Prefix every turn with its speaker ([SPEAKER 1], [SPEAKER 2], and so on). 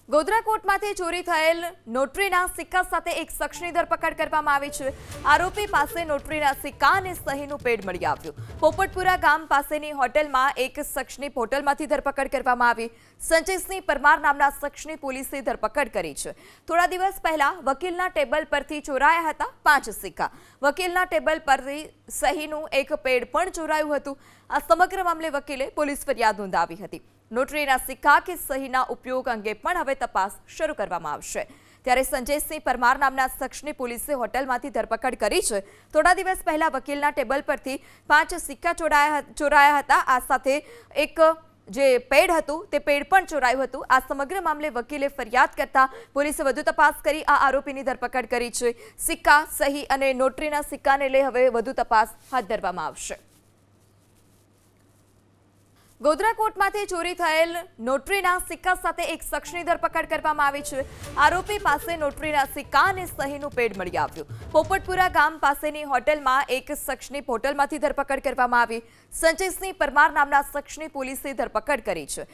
[SPEAKER 1] ગોધરા કોર્ટમાંથી ચોરી થયેલ નોટરીના સિક્કા સાથે એક શખ્સની ધરપકડ કરવામાં આવી છે। આરોપી પાસે નોટરીના સિક્કા અને સહીનું પેડ મળી આવ્યું। પોપટપુરા ગામ પાસેની હોટલમાં એક શખ્સની હોટલમાંથી ધરપકડ કરવામાં આવી। સંજયસિંહ પરમાર નામના શખ્સની પોલીસે ધરપકડ કરી છે। થોડા દિવસ પહેલા વકીલના ટેબલ પરથી ચોરાયા હતા 5 સિક્કા। વકીલના ટેબલ પરથી સહીનું એક પેડ પણ ચોરાયું હતું। આ સમગ્ર મામલે વકીલે પોલીસ ફરિયાદ નોંધાવી હતી। નોટરીના સિક્કા કે સહીના ઉપયોગ અંગે પણ હવે તપાસ શરૂ કરવામાં આવશે। ત્યારે સંજયસિંહ પરમાર નામના શખ્સની પોલીસે હોટલમાંથી ધરપકડ કરી છે। થોડા દિવસ પહેલા વકીલના ટેબલ પરથી 5 સિક્કા ચોરાયા હતા। આ સાથે એક જે પેડ હતું તે પેડ પણ ચોરાયું હતું। આ સમગ્ર મામલે વકીલે ફરિયાદ કરતા પોલીસે વધુ તપાસ કરી આ આરોપીની ધરપકડ કરી છે। સિક્કા સહી અને નોટરીના સિક્કાને લઈ હવે વધુ તપાસ હાથ ધરવામાં આવશે। ગોધરા કોર્ટમાંથી ચોરી થયેલ નોટરીના સિક્કા સાથે એક શખ્સની ધરપકડ કરવામાં આવી છે। આરોપી પાસે નોટરીના સિક્કા અને સહીનું પેડ મળી આવ્યું। પોપટપુરા ગામ પાસેની હોટલમાં એક શખ્સની હોટલમાંથી ધરપકડ કરવામાં આવી। સંજયસિંહ પરમાર નામના શખ્સની પોલીસે ધરપકડ કરી છે।